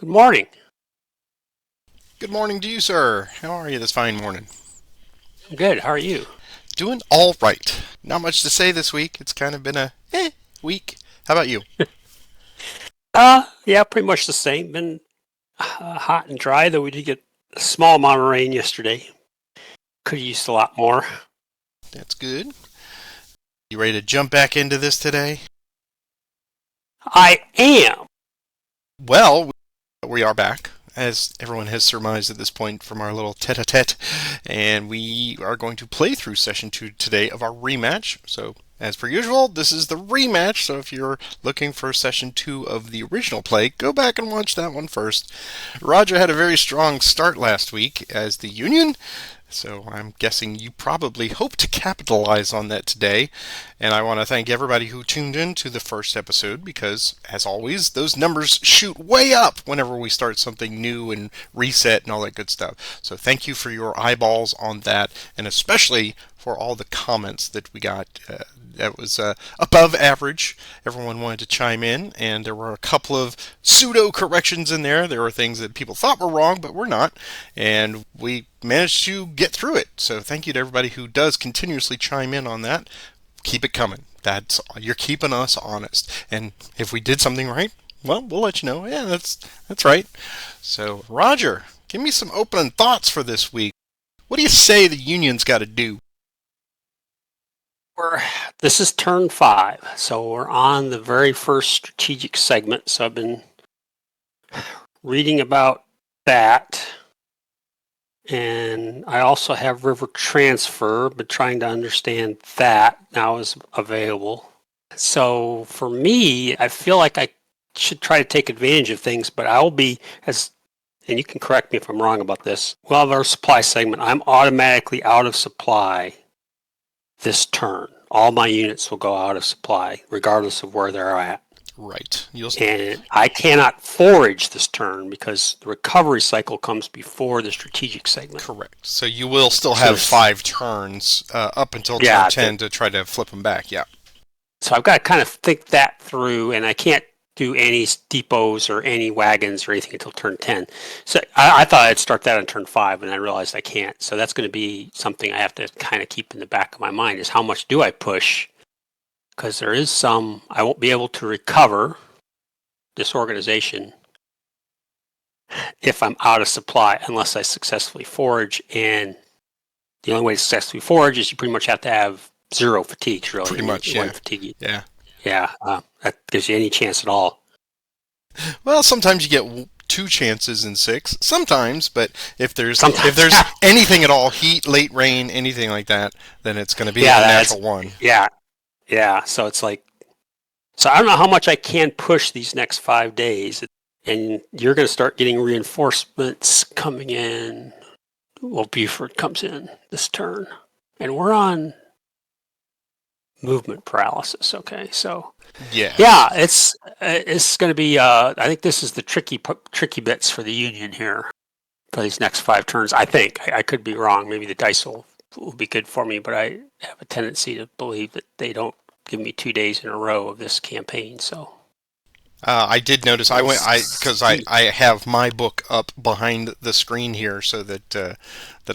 Good morning. Good morning to you, sir. How are you this fine morning? I'm good. How are you? Doing all right. Not much to say this week. It's kind of been a week. How about you? Yeah, pretty much the same. Been hot and dry, though we did get a small amount of rain yesterday. Could have used a lot more. That's good. You ready to jump back into this today? I am. Well, we are back, as everyone has surmised at this point from our little tete-a-tete, and we are going to play through session 2 today of our rematch. So, as per usual, this is the rematch, so if you're looking for session 2 of the original play, go back and watch that one first. Roger had a very strong start last week as the Union, so I'm guessing you probably hope to capitalize on that today. And I want to thank everybody who tuned in to the first episode because, as always, those numbers shoot way up whenever we start something new and reset and all that good stuff. So thank you for your eyeballs on that, and especially for all the comments that we got. That was above average. Everyone wanted to chime in, and there were a couple of pseudo corrections in there. There were things that people thought were wrong, but were not, and we managed to get through it. So thank you to everybody who does continuously chime in on that. Keep it coming. You're keeping us honest, and if we did something right, well, we'll let you know. Yeah, that's right. So Roger, give me some opening thoughts for this week. What do you say the Union's got to do? We're this is turn 5, so we're on the very first strategic segment. So I've been reading about that, and I also have river transfer, but trying to understand that now is available. So for me, I feel like I should try to take advantage of things, but I'll be as and you can correct me if I'm wrong about this. We'll have our supply segment. I'm automatically out of supply this turn. All my units will go out of supply, regardless of where they're at. Right. And I cannot forage this turn because the recovery cycle comes before the strategic segment. Correct. So you will still have 5 turns up until turn 10 to try to flip them back. Yeah. So I've got to kind of think that through, and I can't do any depots or any wagons or anything until turn 10. So I thought I'd start that on turn 5, and I realized I can't. So that's going to be something I have to kind of keep in the back of my mind is how much do I push? Because there is some, I won't be able to recover this organization if I'm out of supply unless I successfully forage. And the only way to successfully forage is you pretty much have to have 0 fatigues, really. Pretty much, yeah. One fatigue. Yeah. Yeah, that gives you any chance at all. Well, sometimes you get 2 chances in 6. Sometimes, but if there's anything at all, heat, late rain, anything like that, then it's going to be a natural one. Yeah. So it's like, so I don't know how much I can push these next 5 days, and you're going to start getting reinforcements coming in. Well, Buford comes in this turn, and we're on movement paralysis. Okay, so yeah, it's going to be. I think this is the tricky bits for the Union here for these next 5 turns. I think I could be wrong. Maybe the dice will be good for me, but I have a tendency to believe that they don't give me 2 days in a row of this campaign. So I did notice. Because I have my book up behind the screen here so that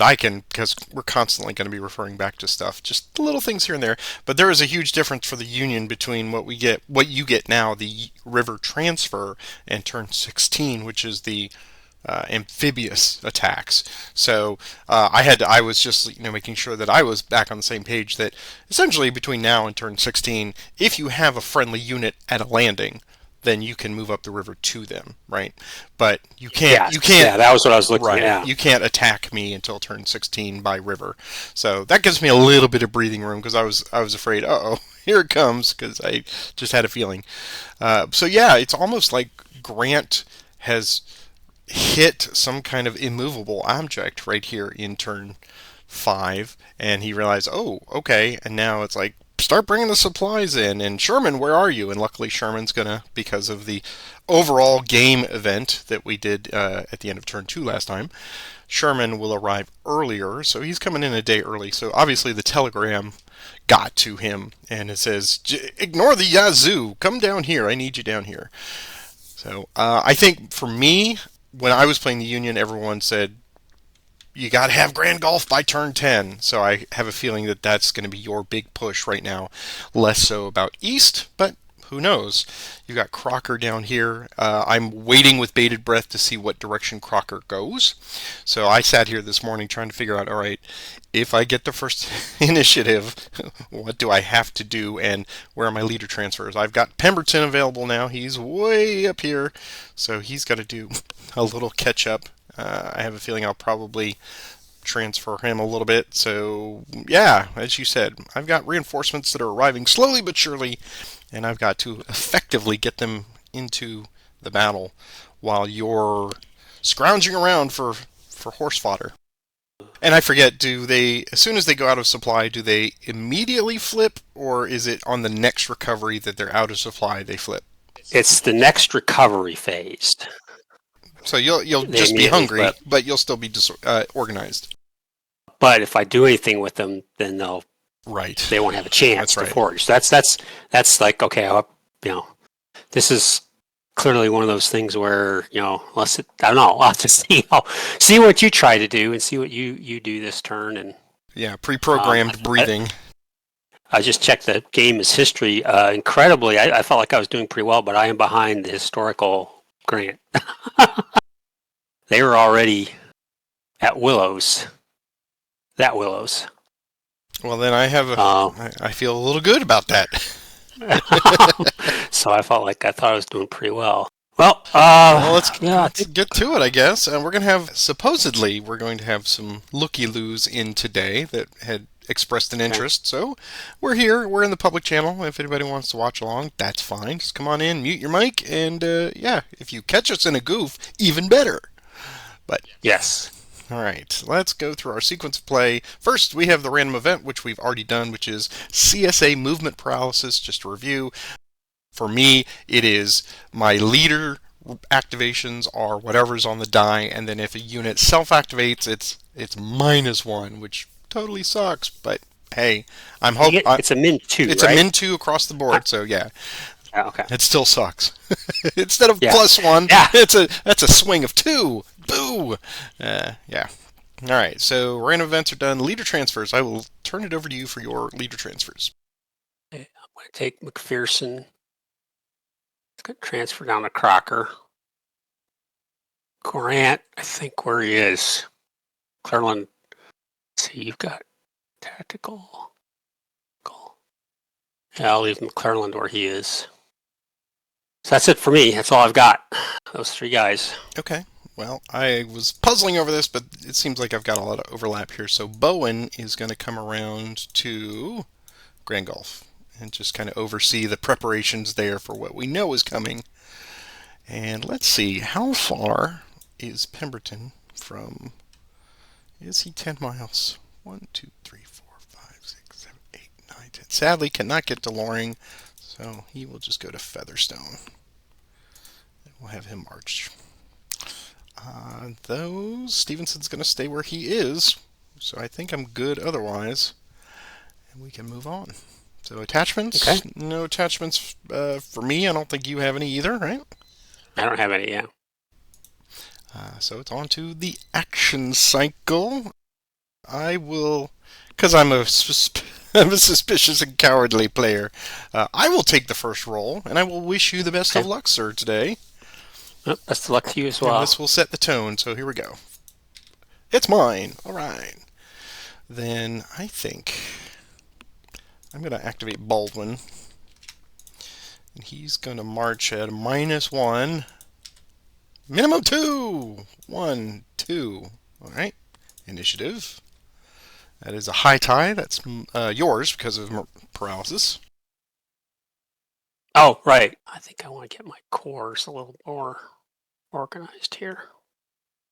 I can, because we're constantly going to be referring back to stuff, just little things here and there. But there is a huge difference for the Union between what you get now, the river transfer, and turn 16, which is the amphibious attacks. So I was just making sure that I was back on the same page. That essentially between now and turn 16, if you have a friendly unit at a landing, then you can move up the river to them, right? But you can't. Yeah, that was what I was looking right, at. You can't attack me until turn 16 by river. So that gives me a little bit of breathing room because I was afraid. Here it comes, because I just had a feeling. So yeah, it's almost like Grant has hit some kind of immovable object right here in turn 5, and he realized, oh, okay, and now it's like, start bringing the supplies in, and Sherman, where are you? And luckily Sherman's gonna, because of the overall game event that we did at the end of turn 2 last time, Sherman will arrive earlier, so he's coming in a day early. So obviously the telegram got to him, and it says, ignore the Yazoo, come down here, I need you down here. So I think for me, when I was playing the Union, everyone said you got to have Grand Golf by turn 10. So I have a feeling that that's going to be your big push right now. Less so about East, but who knows? You've got Crocker down here. I'm waiting with bated breath to see what direction Crocker goes. So I sat here this morning trying to figure out, all right, if I get the first initiative, what do I have to do and where are my leader transfers? I've got Pemberton available now. He's way up here. So he's got to do a little catch up. I have a feeling I'll probably transfer him a little bit. So, yeah, as you said, I've got reinforcements that are arriving slowly but surely, and I've got to effectively get them into the battle while you're scrounging around for horse fodder. And I forget, do they, as soon as they go out of supply, do they immediately flip, or is it on the next recovery that they're out of supply, they flip? It's the next recovery phase. So you'll They just be immediately hungry, flip. but you'll still be organized. But if I do anything with them, then Right. they won't have a chance That's to right. forage. So that's like, okay, this is clearly one of those things where, unless I don't know, I'll have to see what you try to do and see what you do this turn. And Yeah, pre-programmed breathing. I just checked the game's history. Incredibly, I felt like I was doing pretty well, but I am behind the historical Grant. They were already at Willows. That Willows. Well, then I feel a little good about that. So I thought I was doing pretty well. Well, Let's get to it, I guess. And we're going to have some looky-loos in today that had expressed an interest. So we're here. We're in the public channel. If anybody wants to watch along, that's fine. Just come on in, mute your mic, and if you catch us in a goof, even better. But yes. All right, let's go through our sequence of play. First, we have the random event, which we've already done, which is CSA movement paralysis. Just to review, for me, it is my leader activations are whatever's on the die, and then if a unit self-activates, it's -1, which totally sucks. But hey, I'm hoping it's a min 2. It's right? a min 2 across the board, so yeah. Okay. It still sucks. Instead of +1, that's a swing of 2. Boo! Yeah. All right, so random events are done. Leader transfers. I will turn it over to you for your leader transfers. I'm going to take McPherson. It's going to transfer down to Crocker. Grant, I think where he is. Cleveland. Let's see, you've got tactical. Yeah, I'll leave McClelland where he is. So that's it for me. That's all I've got. Those 3 guys. Okay. Well, I was puzzling over this, but it seems like I've got a lot of overlap here. So Bowen is going to come around to Grand Gulf and just kind of oversee the preparations there for what we know is coming. And let's see, how far is Pemberton from... Is he 10 miles? 1, 2, 3, 4, 5, 6, 7, 8, 9, 10. Sadly, cannot get to Loring, so he will just go to Featherstone. We'll have him march. Though Stevenson's going to stay where he is, so I think I'm good otherwise. And we can move on. So attachments? Okay. No attachments for me. I don't think you have any either, right? I don't have any, yeah. So it's on to the action cycle. I will, because I'm a suspicious and cowardly player, I will take the first roll, and I will wish you the best of luck, sir, today. Well, best of luck to you as well. And this will set the tone, so here we go. It's mine. All right. Then I think I'm going to activate Baldwin. And he's going to march at -1. Minimum 2. 1, 2. All right. Initiative. That is a high tie. That's yours because of paralysis. Oh, right. I think I want to get my cores a little more organized here.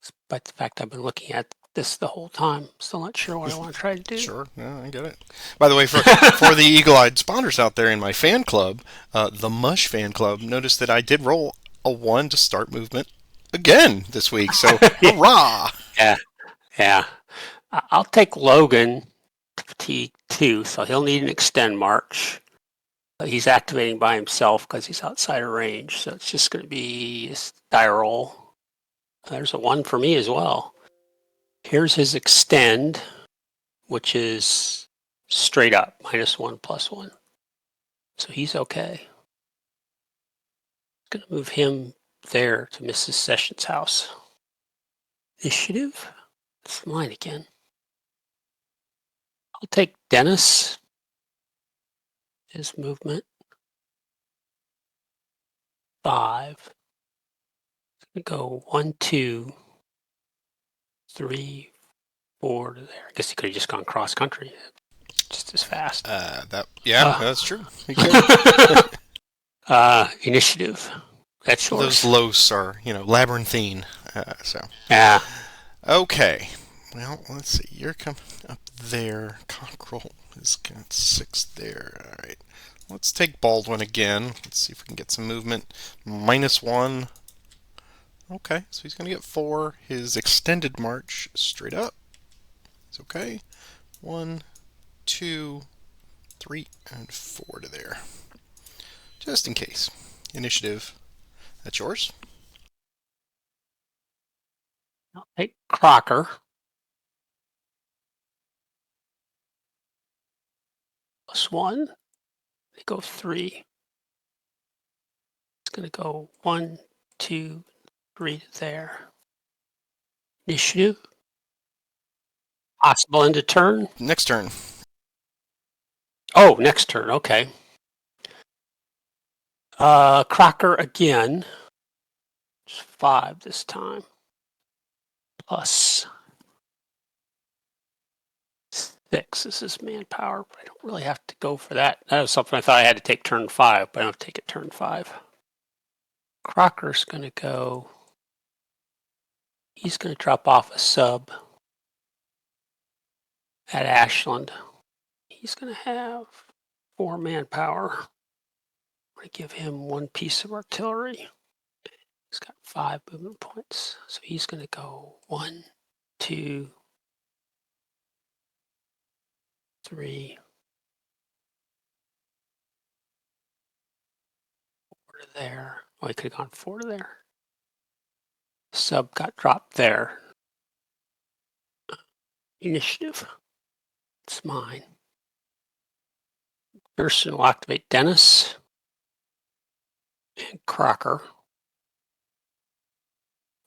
Despite the fact I've been looking at this the whole time. Still not sure what I want to try to do. Sure. No, I get it. By the way, for the eagle-eyed spawners out there in my fan club, the Mush fan club, notice that I did roll a 1 to start movement again this week. So, hurrah! Yeah. I'll take Logan to fatigue 2, so he'll need an extend march. He's activating by himself because he's outside of range. So it's just going to be a die roll. There's a 1 for me as well. Here's his extend, which is straight up, -1 +1. So he's okay. Going to move him there to Mrs. Sessions' house. Initiative. It's mine again. I'll take Dennis. His movement. 5. It's going to go 1, 2, 3, 4 to there. I guess he could have just gone cross country just as fast. That's true. He could. Initiative. That's yours. Those los are, labyrinthine. Yeah. Okay. Well, let's see. You're coming up there. Cockerel has got 6 there. All right. Let's take Baldwin again. Let's see if we can get some movement. -1. Okay, so he's going to get 4. His extended march straight up. It's okay. 1, 2, 3, and 4 to there. Just in case. Initiative. That's yours. I'll take Crocker. +1. They go 3. It's going to go 1, 2, 3 to there. Initiative. Possible end of turn. Next turn. Oh, next turn. Okay. Crocker again. It's 5 this time. +6. This is manpower, but I don't really have to go for that. That was something I thought I had to take turn 5, but I don't have to take it turn 5. Crocker's going to go. He's going to drop off a sub at Ashland. He's going to have 4 manpower. I'm going to give him 1 piece of artillery. He's got 5 movement points. So he's going to go 1, 2, 3, 4 to there. Oh, he could have gone 4 to there. Sub got dropped there. Initiative. It's mine. Pearson will activate Dennis and Crocker.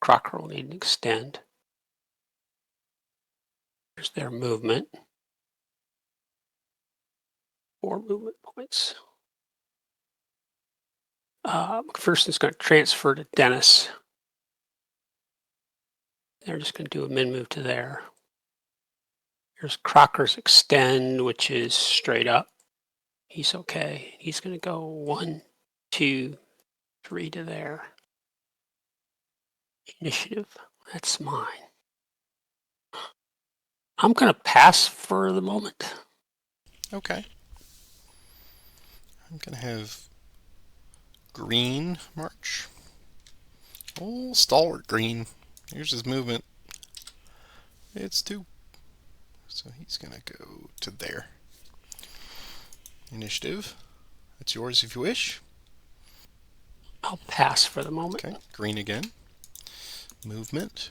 Crocker will need an extend. There's their movement. 4 movement points. McPherson's going to transfer to Dennis. They're just going to do a min move to there. Here's Crocker's extend, which is straight up. He's okay. He's going to go 1, 2, 3 to there. Initiative. That's mine. I'm going to pass for the moment. Okay. I'm going to have Green march. Oh, stalwart Green. Here's his movement. It's 2. So he's going to go to there. Initiative. That's yours if you wish. I'll pass for the moment. Okay, Green again. Movement.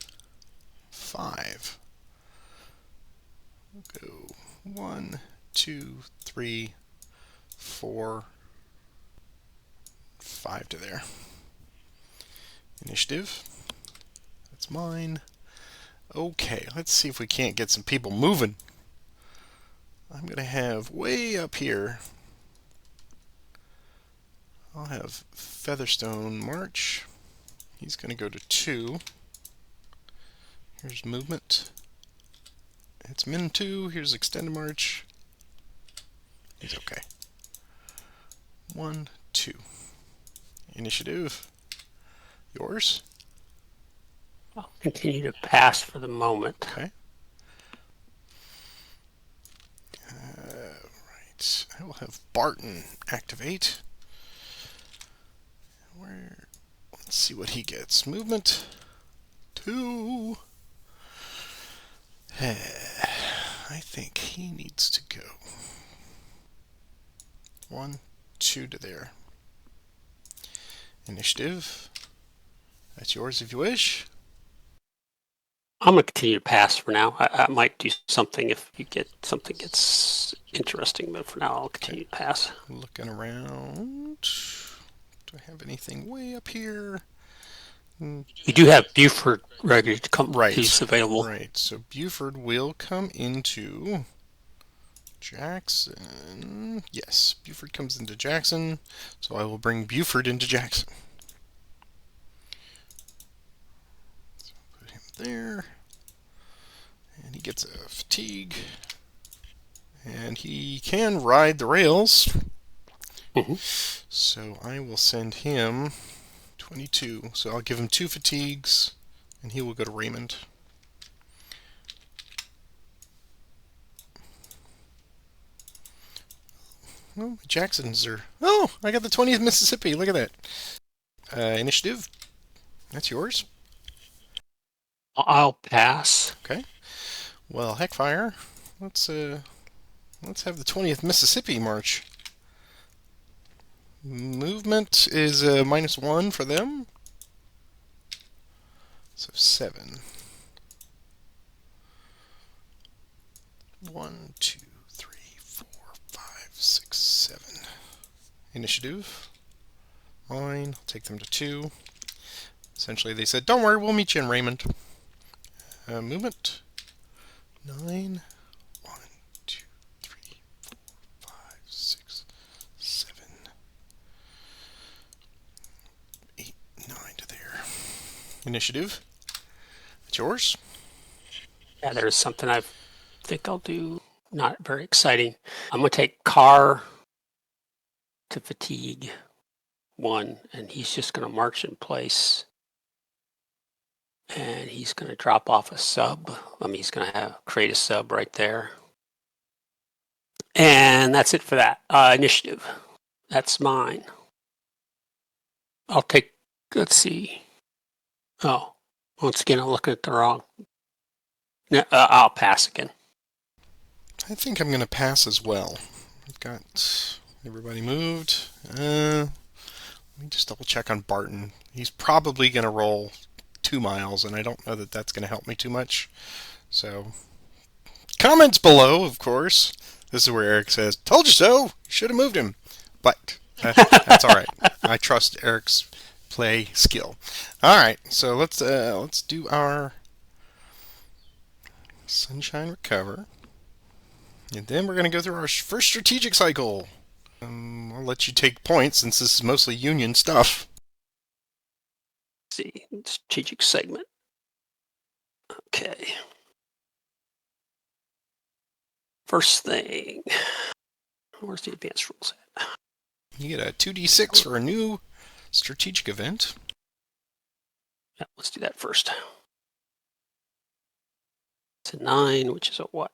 5. We'll go 1, 2, 3, 4, 5 to there. Initiative. That's mine. Okay, let's see if we can't get some people moving. I'm going to have way up here, I'll have Featherstone march. He's going to go to 2. Here's movement. It's min 2. Here's extended march. He's okay. 1, 2. Initiative. Yours. I'll continue to pass for the moment. Okay. Right. I will have Barton activate. Let's see what he gets. Movement. 2. I think he needs to go. 1, 2 to there. Initiative. That's yours if you wish. I'm going to continue to pass for now. I might do something if you get something gets interesting, but for now I'll continue to pass. Looking around. Do I have anything way up here? You do have Buford ready to come. Right. He's available. Right. So Buford will come into Jackson. Yes, Buford comes into Jackson. So I will bring Buford into Jackson. So put him there. And he gets a fatigue. And he can ride the rails. Mm-hmm. So I will send him 22. So I'll give him 2 fatigues, and he will go to Raymond. Oh, Jacksons are... Oh, I got the 20th Mississippi. Look at that. Initiative. That's yours. I'll pass. Okay. Well, Heckfire. Let's have the 20th Mississippi march. Movement is -1 for them. So 7. 1, 2, 3, 4, 5, 6, 7. Initiative. Mine. I'll take them to 2. Essentially, they said, "Don't worry, we'll meet you in Raymond." Movement. 9. 1, 2, 3, 4, 5, 6, 7, 8, 9 to there. Initiative. It's yours. Yeah, there's something I think I'll do. Not very exciting. I'm going to take Carr to fatigue 1, and he's just going to march in place. And he's going to drop off a sub. He's going to create a sub right there. And that's it for that. Initiative. That's mine. I'll take, let's see. Oh, once again, I'm looking at the wrong. I'll pass again. I think I'm going to pass as well. I've got everybody moved. Let me just double check on Barton. He's probably going to roll 2 miles, and I don't know that that's going to help me too much. So, comments below, of course. This is where Eric says, "Told you so. You should have moved him." But that's all right. I trust Eric's play skill. All right, so let's do our Sunshine Recover. And then we're going to go through our first strategic cycle. I'll let you take points since this is mostly Union stuff. Let's see, strategic segment. Okay. First thing, where's the advanced rules at? You get a 2d6 for a new strategic event. Yeah, let's do that first. It's a 9, which is a what?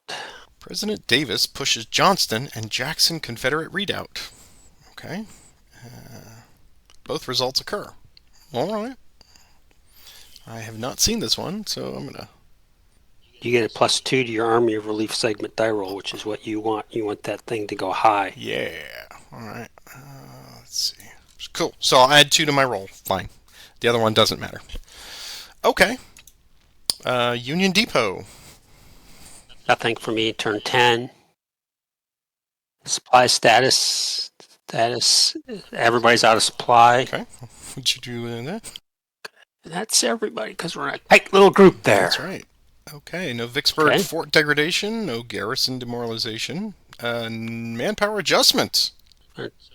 President Davis pushes Johnston and Jackson Confederate redoubt. Okay. Both results occur. All right. I have not seen this one, so I'm going to... You get a +2 to your Army of Relief segment die roll, which is what you want. You want that thing to go high. Yeah. All right. Let's see. Cool. So I'll add 2 to my roll. Fine. The other one doesn't matter. Okay. Union Depot. Nothing for me. Turn 10. Supply status. Everybody's out of supply. Okay. What'd you do in that? And that's everybody, because we're in a tight little group there. That's right. Okay. No Vicksburg Okay. fort degradation. No garrison demoralization. Manpower adjustment.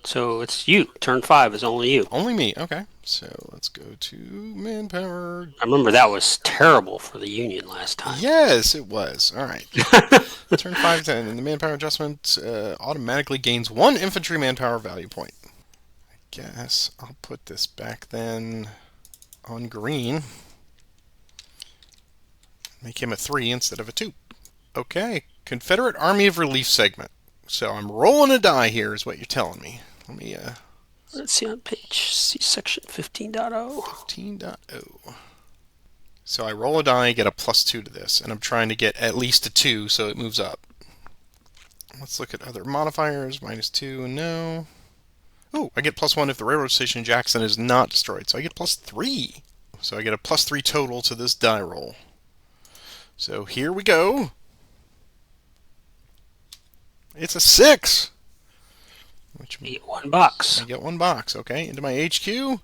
So it's you. Turn 5 is only you. Only me. Okay. So let's go to manpower. I remember that was terrible for the Union last time. Yes, it was. All right. Turn 5 10. And the manpower adjustment automatically gains 1 infantry manpower value point. I guess I'll put this back then on green. Make him a 3 instead of a 2. Okay. Confederate Army of Relief segment. So I'm rolling a die here is what you're telling me. Let me Let's see on page C, section 15.0. 15.0. So I roll a die, get a +2 to this, and I'm trying to get at least a 2 so it moves up. Let's look at other modifiers. -2, no. Oh, I get +1 if the railroad station in Jackson is not destroyed. So I get +3. So I get a +3 total to this die roll. So here we go. It's a 6. Which You get $1. I get 1 box. Okay, into my HQ.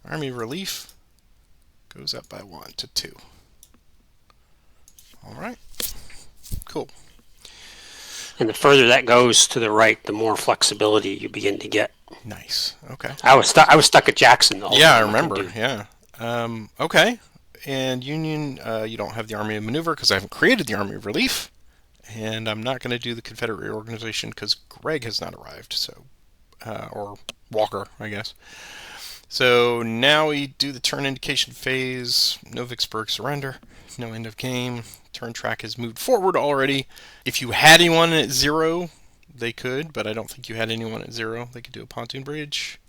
Army Relief goes up by 1 to 2. All right. Cool. And the further that goes to the right, the more flexibility you begin to get. Nice. Okay. I was stuck at Jackson the whole Yeah, I time. remember. Yeah. Okay. And Union, you don't have the Army of Maneuver because I haven't created the Army of Relief. And I'm not going to do the Confederate reorganization because Greg has not arrived. So, or Walker, I guess. So now we do the turn indication phase. No Vicksburg surrender. No end of game. Turn track has moved forward already. If you had anyone at 0, they could, but I don't think you had anyone at 0. They could do a pontoon bridge.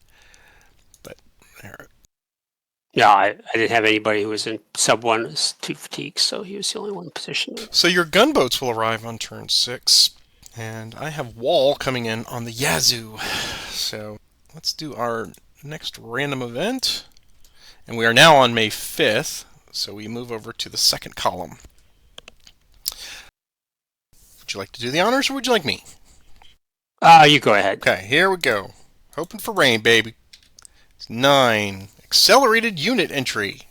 But there. Yeah, I didn't have anybody who was in sub 1 was 2 fatigues, so he was the only one positioned. So your gunboats will arrive on turn 6. And I have Wall coming in on the Yazoo. So let's do our next random event. And we are now on May 5th. So we move over to the second column. Would you like to do the honors or would you like me? You go ahead. Okay, here we go. Hoping for rain, baby. It's 9. Accelerated unit entry.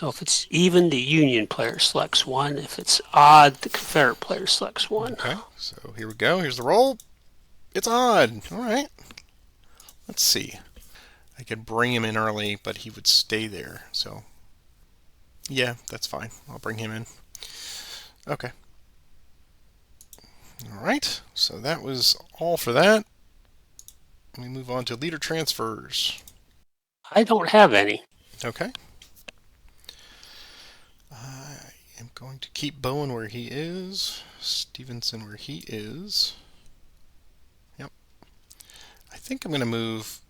So if it's even, the Union player selects 1. If it's odd, the Confederate player selects 1. Okay, so here we go. Here's the roll. It's odd. All right. Let's see. I could bring him in early, but he would stay there. So, yeah, that's fine. I'll bring him in. Okay. All right. So that was all for that. We move on to leader transfers. I don't have any. Okay. I am going to keep Bowen where he is. Stevenson where he is. Yep. I think I'm going to move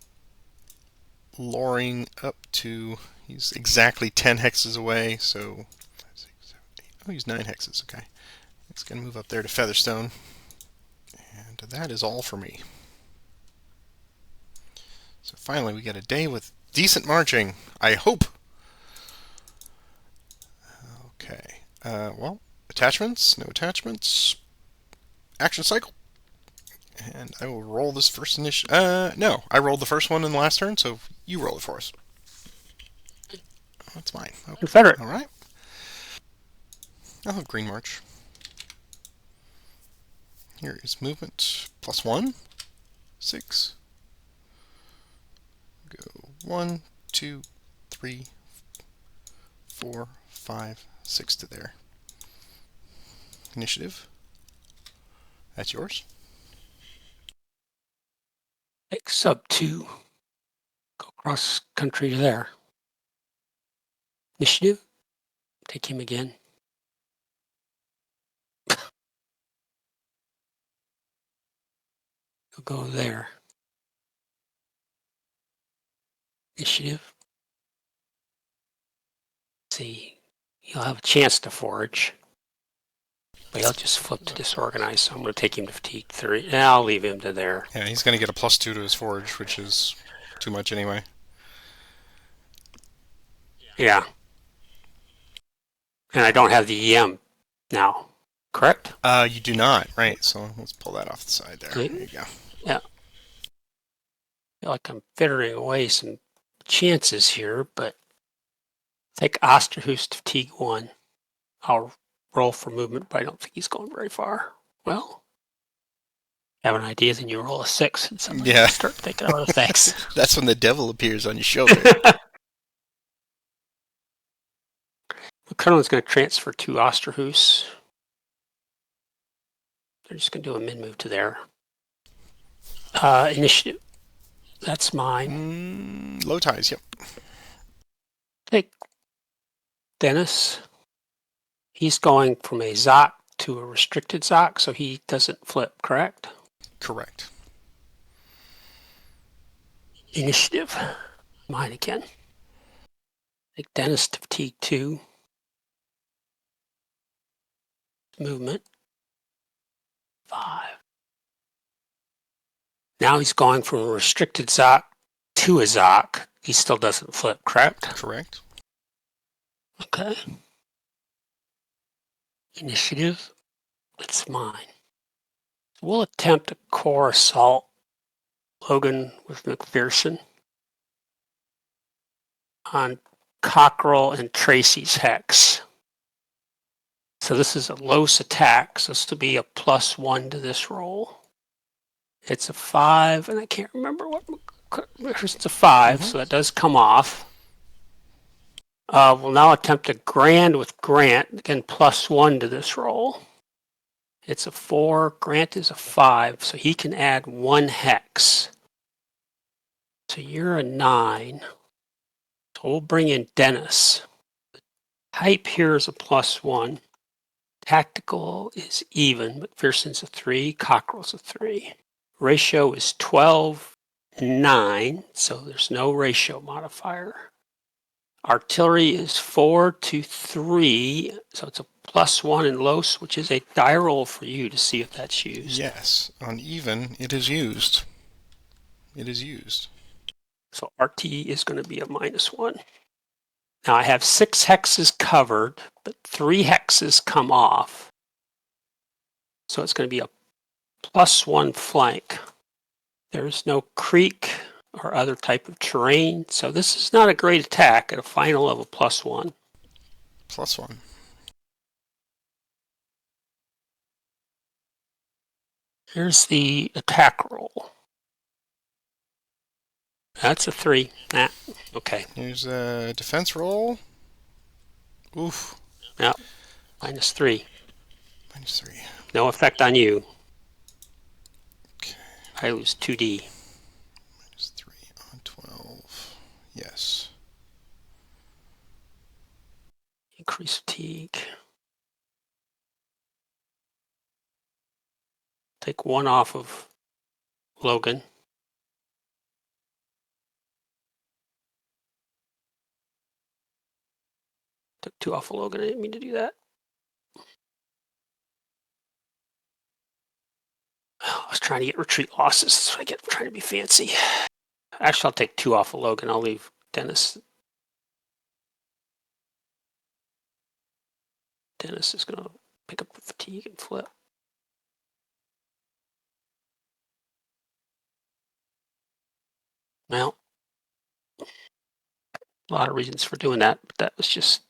Loring up to, he's exactly 10 hexes away, so, 5, 6, 7, 8. Oh, he's 9 hexes, okay. He's going to move up there to Featherstone. And that is all for me. So finally, we get a day with decent marching, I hope. Okay. Well, attachments, no attachments. Action cycle. And I will roll this first initiative. No, I rolled the first one in the last turn, so you roll it for us. That's mine. Okay. Confederate. All right. I'll have Green March. Here is movement +1, 6. Go 1, 2, 3, 4, 5, 6 to there. Initiative. That's yours. Take sub 2. Go cross country to there. Initiative. Take him again. You'll go there. Initiative. See, he'll have a chance to forage, but he'll just flip to disorganize. So I'm going to take him to fatigue 3. And I'll leave him to there. Yeah, he's going to get a +2 to his forage, which is too much anyway. Yeah. And I don't have the EM now, correct? You do not, right? So let's pull that off the side there. Okay. There you go. Yeah. I feel like I'm fittering away some chances here, but take Osterhus to fatigue 1. I'll roll for movement, but I don't think he's going very far. Well, have an idea, then you roll a 6 and somebody Yeah. start thinking other things. That's when the devil appears on your shoulder. McClellan's going to transfer to Osterhus. They're just going to do a mid-move to there. Initiative. That's mine. Low ties, yep. Take Dennis. He's going from a Zoc to a restricted Zoc, so he doesn't flip, correct? Correct. Initiative. Mine again. Take Dennis to fatigue 2. Movement. 5. Now he's going from a restricted Zoc to a Zoc, he still doesn't flip, correct? Correct. Okay. Initiative. It's mine. We'll attempt a core assault, Logan with McPherson, on Cockrell and Tracy's hex. So this is a Los attack, so this will be a +1 to this roll. It's a 5, and I can't remember what it's a 5, so that does come off. We'll now attempt a Grand with Grant, again +1 to this roll. It's a 4, Grant is a 5, so he can add 1 hex. So you're a 9. So we'll bring in Dennis. Type here is a +1. Tactical is even, McPherson's a 3, Cockrell's a 3. Ratio is 12:9, so there's no ratio modifier. Artillery is 4-3, so it's a +1 in Los, which is a die roll for you to see if that's used. Yes, on even, it is used. It is used. So RT is going to be a -1. Now I have 6 hexes covered, but 3 hexes come off. So it's going to be a +1 flank. There's no creek or other type of terrain, so this is not a great attack at a final of a +1. +1. Here's the attack roll. That's a 3. Okay. Here's a defense roll. Oof. Yep. -3. -3. No effect on you. Okay. I lose 2D. -3 on 12. Yes. Increase fatigue. Take 1 off of Logan. Took 2 off of Logan. I didn't mean to do that. I was trying to get retreat losses, so I get trying to be fancy. Actually, I'll take 2 off of Logan. I'll leave Dennis. Dennis is going to pick up the fatigue and flip. Well, a lot of reasons for doing that, but that was just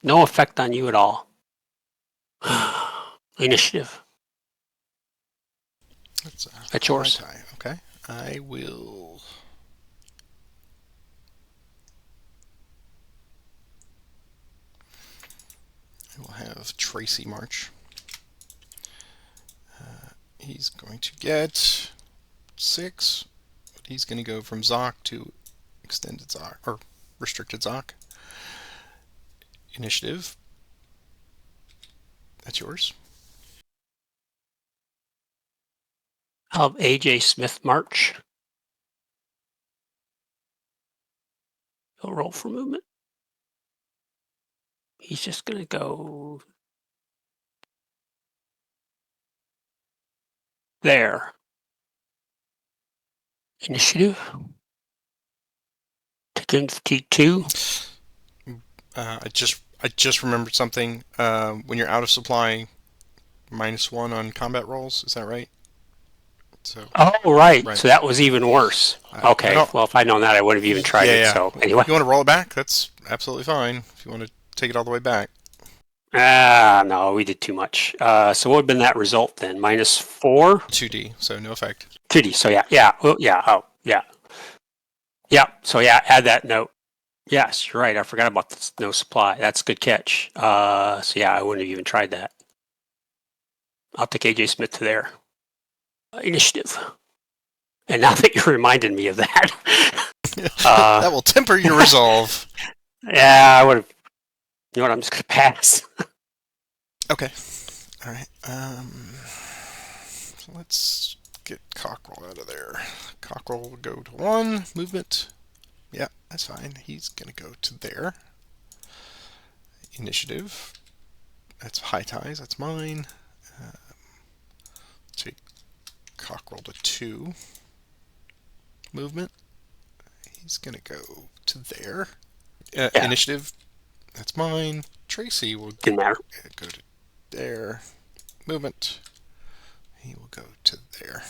no effect on you at all. Initiative. That's yours. Tie. Okay. I will. Have Tracy march. He's going to get 6. But he's going to go from Zoc to extended Zoc or restricted Zoc. Initiative. That's yours. I'll have AJ Smith march. He'll roll for movement. He's just going to go there. Initiative. Taking fatigue 2. I just remembered something. When you're out of supply, -1 on combat rolls. Is that right? So. Oh, right. So that was even worse. Okay. Well, if I'd known that, I would have even tried it. So anyway. If you want to roll it back, that's absolutely fine. If you want to take it all the way back. No, we did too much. So what would have been that result then? -4? 2D, so no effect. 2D, so yeah. Yeah, so yeah, add that note. Yes, you're right. I forgot about this no supply. That's a good catch. So yeah, I wouldn't have even tried that. I'll take AJ Smith to there. Initiative. And now that you reminded me of that. That will temper your resolve. Yeah, I would have. You know what? I'm just going to pass. Okay. All right. So let's get Cockrell out of there. Cockrell will go to 1. Movement. Yeah, that's fine. He's going to go to there. Initiative. That's high ties. That's mine. Take Cockrell to 2. Movement. He's going to go to there. Yeah, Initiative, that's mine. Tracy will didn't matter. go to there. Movement, he will go to there.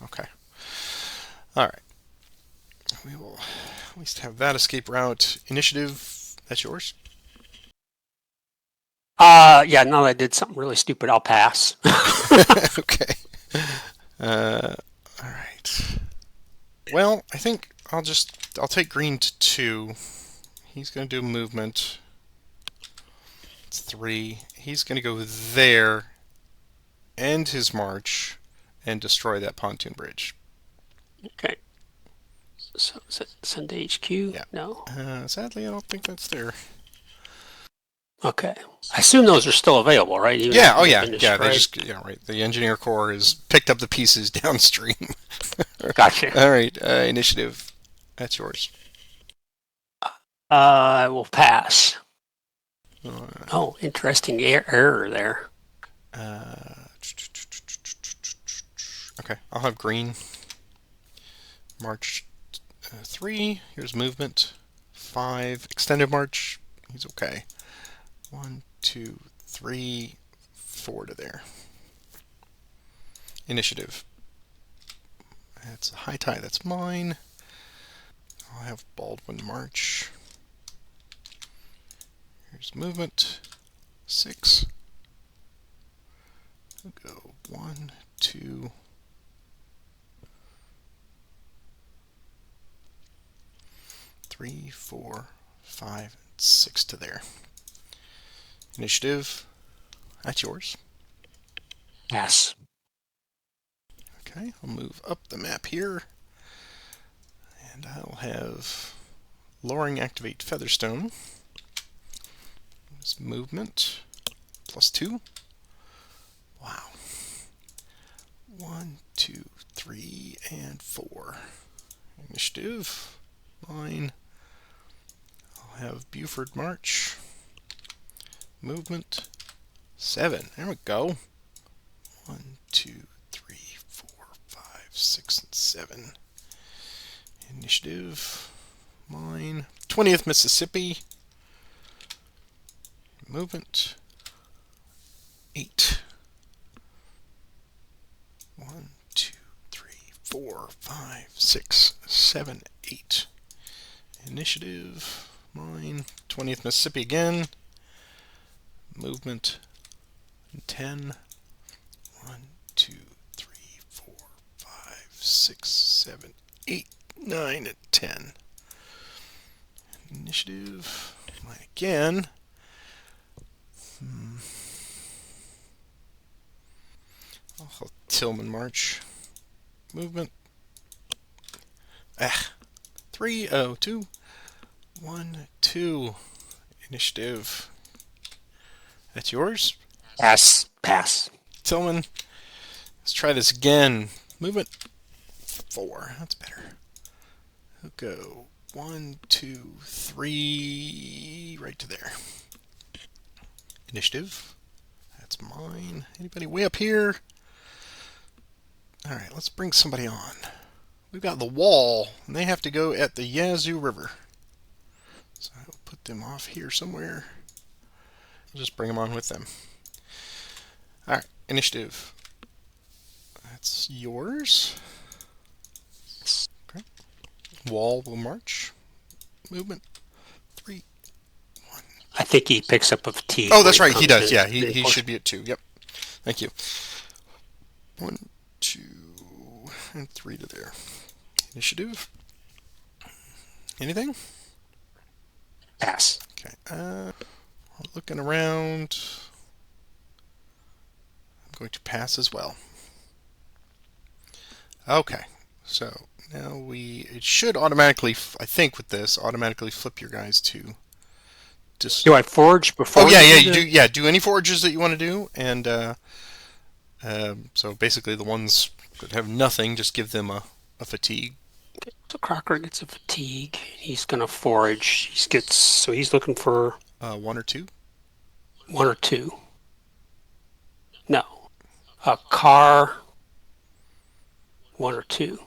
Okay. All right. We will at least have that escape route. Initiative, that's yours. Yeah, now that I did something really stupid, I'll pass. Okay. Uh, all right. Well, I think I'll take green to 2. He's going to do movement. It's 3. He's going to go there, end his march, and destroy that pontoon bridge. Okay. So is it send to HQ? Yeah. No. Sadly, I don't think that's there. Okay. I assume those are still available, right? Even Yeah. after Oh they've yeah. been Yeah. They destroyed. just right. The engineer corps has picked up the pieces downstream. Gotcha. All right. Initiative. That's yours. I will pass. Uh, Oh, interesting error there. uh, okay. I'll have green. March 3. Here's movement. 5. Extended march. He's okay. 1, 2, 3, 4 to there. Initiative. That's a high tie. That's mine. I'll have Baldwin march. Here's movement. 6. We'll go 1, 2, 3, 4, 5, 6 to there. Initiative. That's yours. Pass. Okay, I'll move up the map here. And I'll have Lowering activate Featherstone. This movement. +2. Wow. 1, 2, 3, and 4. Initiative. Mine. I'll have Buford march. Movement. 7. There we go. 1, 2, 3, 4, 5, 6, and 7. Initiative. Mine. 20th Mississippi. Movement. 8. 1, 2, 3, 4, 5, 6, 7, 8. Initiative. Mine. 20th Mississippi again. Movement. 10. 1, 2, 3, 4, 5, 6, 7, 8, 9, and 10. Initiative. Mine again. I'll Tillman march. Movement. 3, 2. 1, 2. Initiative. That's yours? Pass. Pass. Tillman. Let's try this again. Movement. 4. That's better. We'll go 1, 2, 3. Right to there. Initiative. That's mine. Anybody way up here? Alright, let's bring somebody on. We've got the wall, and they have to go at the Yazoo River. So I'll put them off here somewhere. I'll just bring them on with them. Alright, initiative. That's yours. Okay. Wall will march. Movement. 3, 1. I think he picks up a fatigue. Oh, when that's right. He comes does. in Yeah, he reinforcement. should be at 2. Yep. Thank you. 1, 2, and 3 to there. Initiative. Anything? Pass. Okay. Looking around. I'm going to pass as well. Okay. So now it should automatically, I think with this, automatically flip your guys to just. Do I forge Oh before yeah, you yeah, do you do. the? Yeah, do any forages that you want to do, and so basically the ones that have nothing, just give them a fatigue. So Crocker gets a fatigue. He's gonna forage. He's looking for 1 or 2. 1 or 2. No, a car. 1 or 2.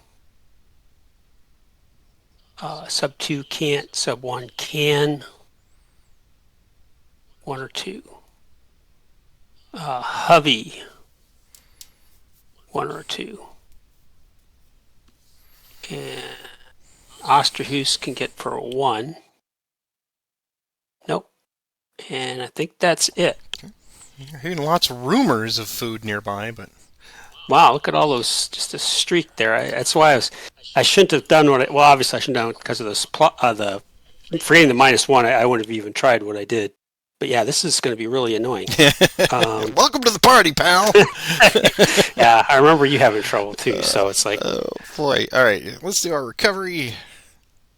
Sub 2 can't. Sub 1 can. 1 or 2. Hovey, 1 or 2. And Osterhoos can get for a 1. Nope. And I think that's it. You're hearing lots of rumors of food nearby, but Wow, look at all those, just a streak there. That's why I shouldn't have done well, obviously I shouldn't have done it because of the forgetting the -1, I wouldn't have even tried what I did. But yeah, this is going to be really annoying. welcome to the party, pal. Yeah, I remember you having trouble too, so it's like, Oh boy! All right, let's do our recovery.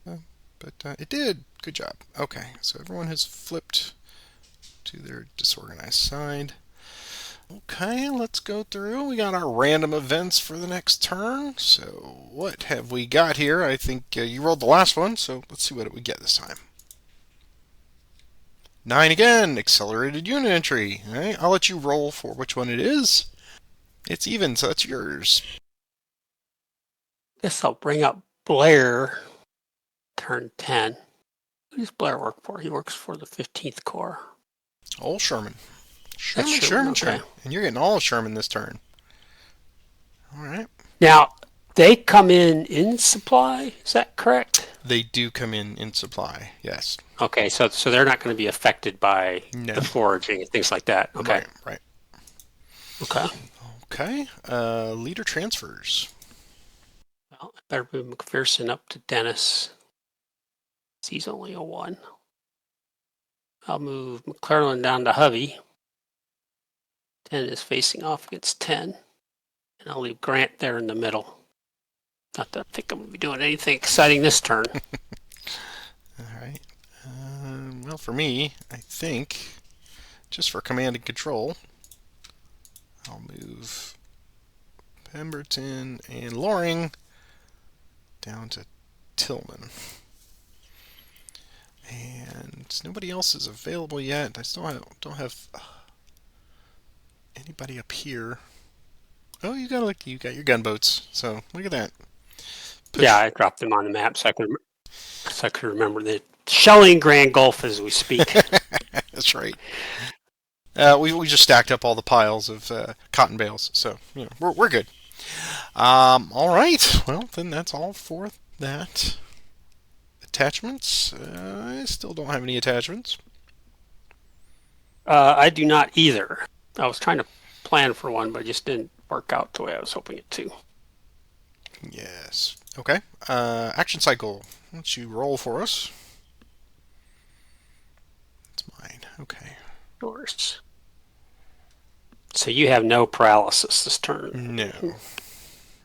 But it did. Good job. Okay, so everyone has flipped to their disorganized side. Okay, let's go through. We got our random events for the next turn. So what have we got here? I think you rolled the last one, so let's see what we get this time. 9 again, accelerated unit entry. All right, I'll let you roll for which one it is. It's even, so that's yours. guess I'll bring up Blair, turn 10. Who does Blair work for? He works for the 15th Corps. Old Sherman. That's Sherman, okay. And you're getting all of Sherman this turn. All right. Now, they come in supply, is that correct? They do come in supply, yes. Okay, so they're not going to be affected by No. the foraging and things like that. Okay. Right. Okay. Okay. Leader transfers. Well, I better move McPherson up to Dennis. He's only a 1. I'll move McClellan down to Hovey. 10 is facing off against 10. And I'll leave Grant there in the middle. Not that I think I'm going to be doing anything exciting this turn. All right. Well, for me, I think, just for command and control, I'll move Pemberton and Loring down to Tillman. And nobody else is available yet. I still don't have anybody up here. Oh, you got your gunboats. So look at that. Push. Yeah, I dropped them on the map so I could remember the shelling Grand Gulf as we speak. That's right. We just stacked up all the piles of cotton bales, so we're good. All right. Well, then that's all for that. Attachments. I still don't have any attachments. I do not either. I was trying to plan for one, but it just didn't work out the way I was hoping it to. Yes. Okay. Action cycle. Why don't you roll for us? It's mine. Okay. Yours. So you have no paralysis this turn? No.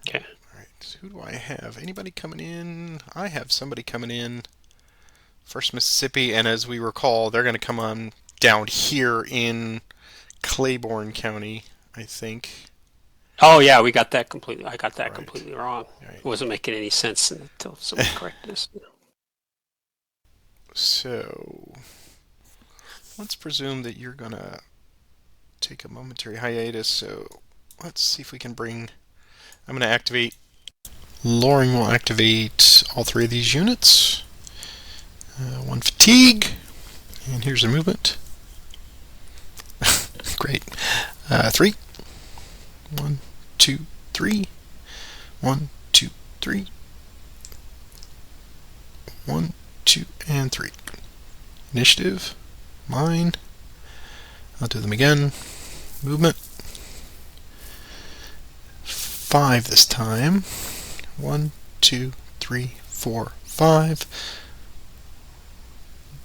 Okay. All right. Who do I have? Anybody coming in? I have somebody coming in. First Mississippi, and as we recall, they're going to come on down here in Claiborne County, I think. Oh yeah, we got that completely. I got that Right. completely wrong. Right. It wasn't making any sense until someone corrected us. So let's presume that you're going to take a momentary hiatus. So let's see if we can bring. I'm going to activate. Loring will activate all 3 of these units. 1 fatigue, and here's the movement. Great. 3. 1, 2, 3. 1, 2, 3. 1, 2, and 3. Initiative. Mine. I'll do them again. Movement. 5 this time. 1, 2, 3, 4, 5.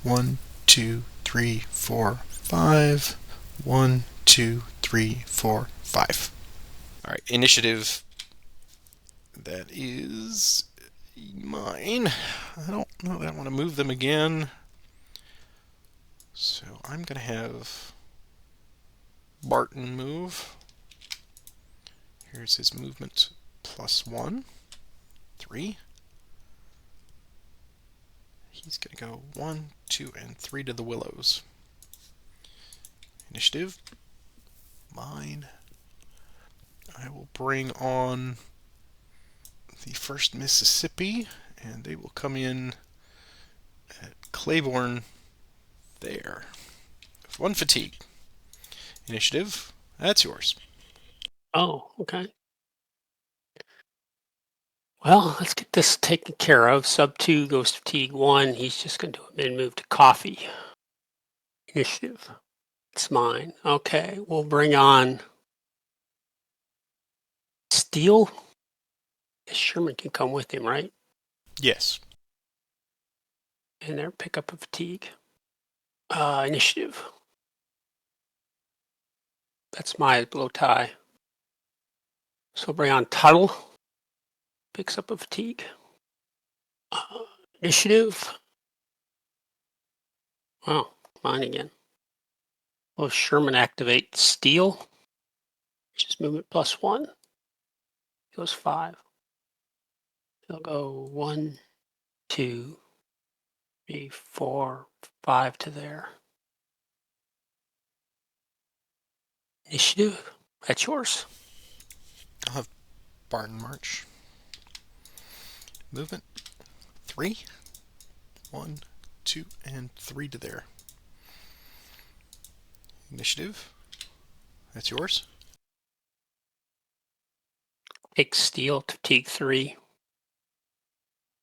1, 2, 3, 4, 5. 1, 2, 3, 4, 5. All right, initiative. That is mine. I don't know that I want to move them again. So I'm going to have Barton move. Here's his movement +1. 3. He's going to go 1, 2, and 3 to the Willows. Initiative. Mine. I will bring on the 1st Mississippi and they will come in at Claiborne there. 1 fatigue. Initiative, that's yours. Oh, okay. Well, let's get this taken care of. Sub 2 goes to fatigue 1. He's just going to do a mid move to coffee. Initiative. It's mine. Okay, we'll bring on Steel. Sherman can come with him, right? Yes. And there, pick up a fatigue. Initiative. That's my low tie. So bring on Tuttle. Picks up a fatigue. Initiative. Oh, mine again. Will Sherman activate Steel? Just movement +1. He goes 5. He'll go 1, 2, 3, 4, 5 to there. Initiative. That's yours. I'll have Barton March. Movement 3. 1, 2, and 3 to there. Initiative, that's yours. Take Steel to fatigue 3.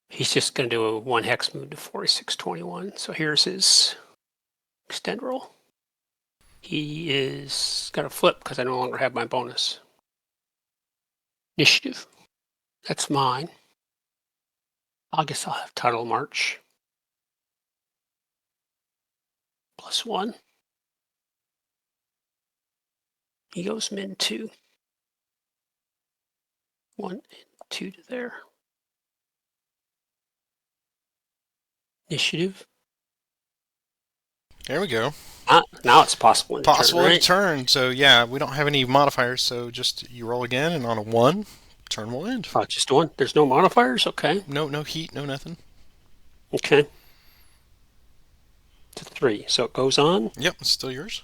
He's just going to do a 1 hex move to 4621. So here's his extend roll. He is going to flip because I no longer have my bonus. Initiative. That's mine. I guess I'll have Tuttle March. +1. He goes min 2. 1 and 2 to there. Initiative. There we go. Now it's possible in the Possible turn, in right? turn. So yeah, we don't have any modifiers. So just you roll again, and on a 1, turn will end. Just 1. There's no modifiers? Okay. No heat, no nothing. Okay. To 3. So it goes on, Yep, it's still yours.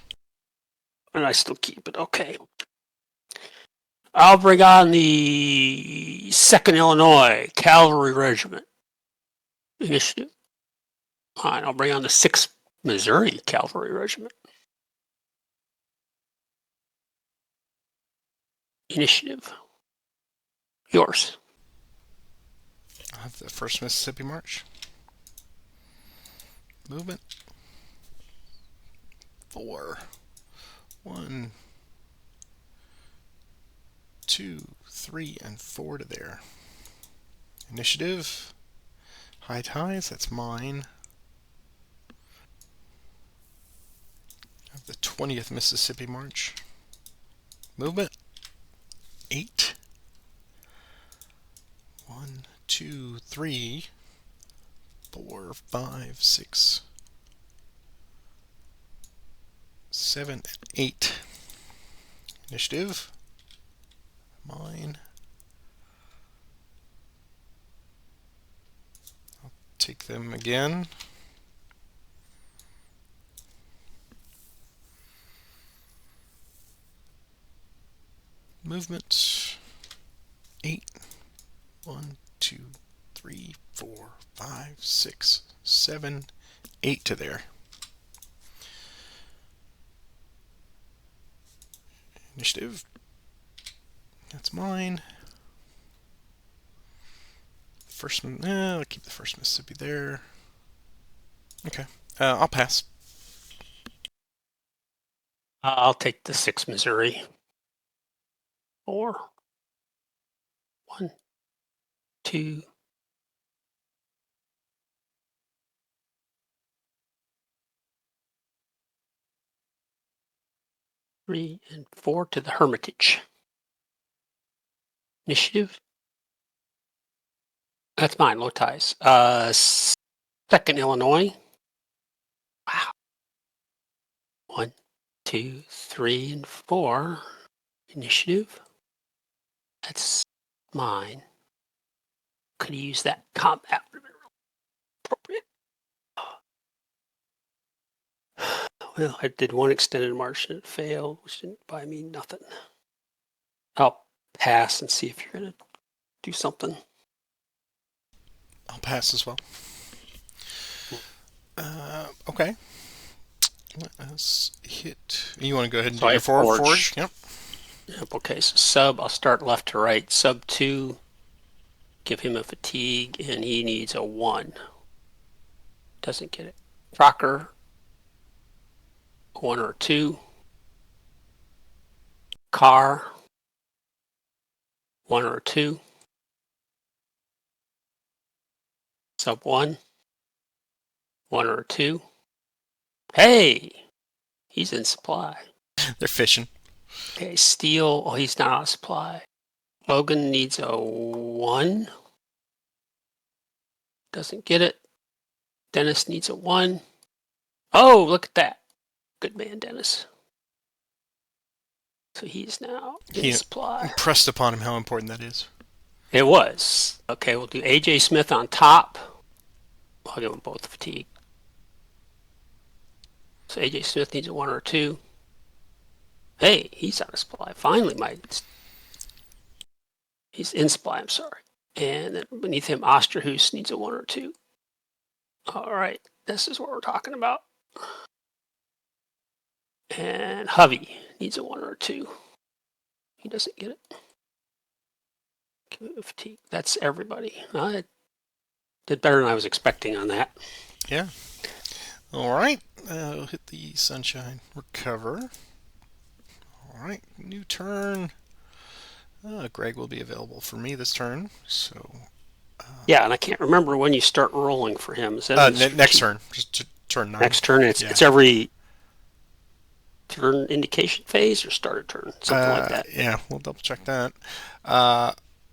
and I still keep it. Okay. I'll bring on the 2nd Illinois Cavalry Regiment. Initiative. All right, I'll bring on the 6th Missouri Cavalry Regiment. Initiative. Yours. I have the 1st Mississippi March. Movement 4. 1, 2, 3, and 4 to there. Initiative, high ties, that's mine. I have the 20th Mississippi March. Movement 8. 1, 2, 3, 4, 5, 6, 7, 8. Initiative, mine. I'll take them again. Movement 8. 1, 2, 3, 4, 5, 6, 7, 8 to there. Initiative, that's mine. I'll keep the 1st Mississippi there. Okay, I'll pass. I'll take the 6th Missouri. 4. 1, 2, 3, and 4 to the Hermitage. Initiative. That's mine, low ties. 2nd Illinois. Wow. 1, 2, 3, and 4. Initiative. That's mine. Could use that combat. Appropriate. Well, I did 1 extended march and it failed, which didn't buy me nothing. I'll pass and see if you're going to do something. I'll pass as well. Okay. Let us hit. You want to go ahead and So do I your have forward? forge. Yep. Yep, okay, so sub, I'll start left to right. Sub 2, give him a fatigue, and he needs a 1. Doesn't get it. Rocker, 1 or 2. Car, 1 or 2. Sub 1, 1 or 2. Hey, he's in supply. They're fishing. Okay, steel, oh, he's not out of supply. Logan needs a 1. Doesn't get it. Dennis needs a 1. Oh, look at that. Good man, Dennis. So he's now in He supply. impressed upon him how important that is. It was. Okay, we'll do AJ Smith on top. I'll give them both fatigue. So AJ Smith needs a 1 or 2. Hey, he's out of supply. Finally, he's in supply, I'm sorry. And then beneath him, Osterhus needs a 1 or 2. All right, this is what we're talking about. And Hovey needs a 1 or 2. He doesn't get it. Give it a fatigue. That's everybody. I did better than I was expecting on that. Yeah. All right. Hit the sunshine. Recover. All right. New turn. Greg will be available for me this turn. So. Yeah, and I can't remember when you start rolling for him. Is that Next turn. Just turn 9. Next turn? It's every turn indication phase or starter turn, something like that. Yeah, we'll double check that.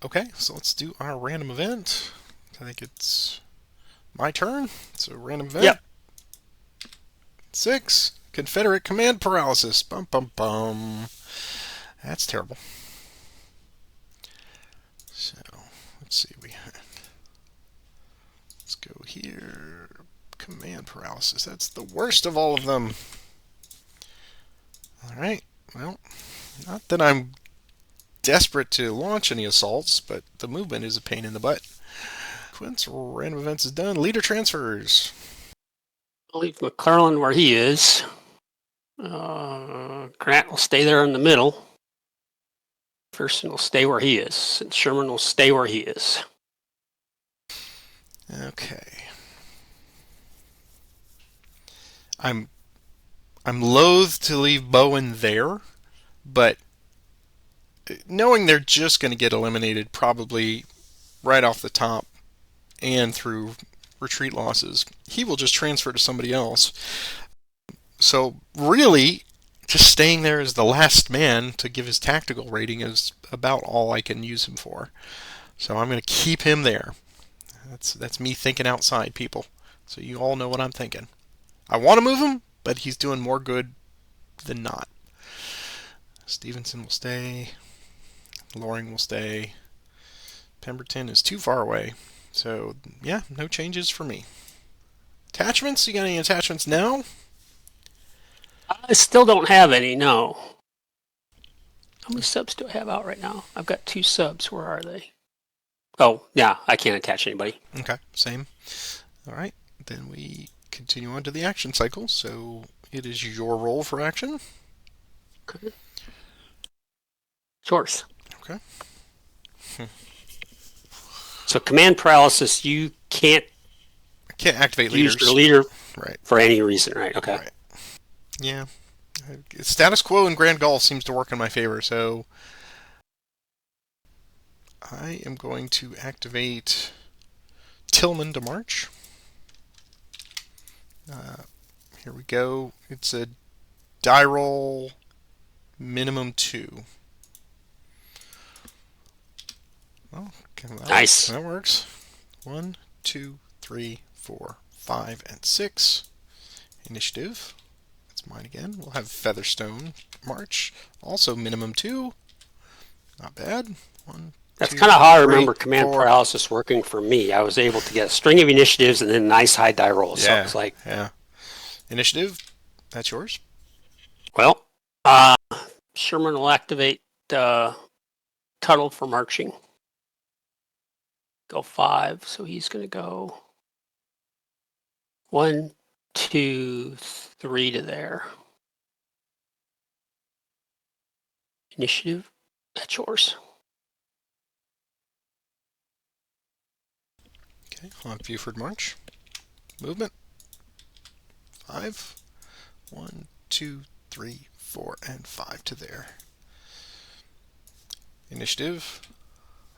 Okay, so let's do our random event. I think it's my turn. So random event. Yep. 6. Confederate command paralysis. Bum bum bum. That's terrible. So let's see. Let's go here. Command paralysis. That's the worst of all of them. All right. Well, not that I'm desperate to launch any assaults, but the movement is a pain in the butt. Quince random events is done. Leader transfers. I'll leave McClellan where he is. Grant will stay there in the middle. Pearson will stay where he is, and Sherman will stay where he is. Okay. I'm loath to leave Bowen there, but knowing they're just going to get eliminated probably right off the top and through retreat losses, he will just transfer to somebody else. So really, just staying there as the last man to give his tactical rating is about all I can use him for. So I'm going to keep him there. That's me thinking outside, people. So you all know what I'm thinking. I want to move him, but he's doing more good than not. Stevenson will stay. Loring will stay. Pemberton is too far away. So, yeah, no changes for me. Attachments? You got any attachments now? I still don't have any, no. How many subs do I have out right now? I've got 2 subs. Where are they? Oh, yeah, I can't attach anybody. Okay, same. All right, then we continue on to the action cycle. So it is your roll for action. Okay. Yours. Okay. So command paralysis, you can't I can't activate use leaders. your leader Right. for any reason, right? Okay. Right. Yeah. Status quo in Grand Gulf seems to work in my favor, so I am going to activate Tillman to march. Here we go. It's a die roll minimum 2. Well, okay, Nice. that works. 1, 2, 3, 4, 5, and 6. Initiative. That's mine again. We'll have Featherstone march. Also minimum 2. Not bad. 1, That's 2, kind of how I 3, remember command 4. paralysis working for me. I was able to get a string of initiatives and then nice high die rolls. So Yeah. it's like, Yeah. Initiative. That's yours. well, Sherman will activate Tuttle for marching. go 5. So he's going to go 1, 2, 3 to there. Initiative, that's yours. Okay, on Buford March. Movement. 5. 1, 2, 3, 4, and 5 to there. Initiative.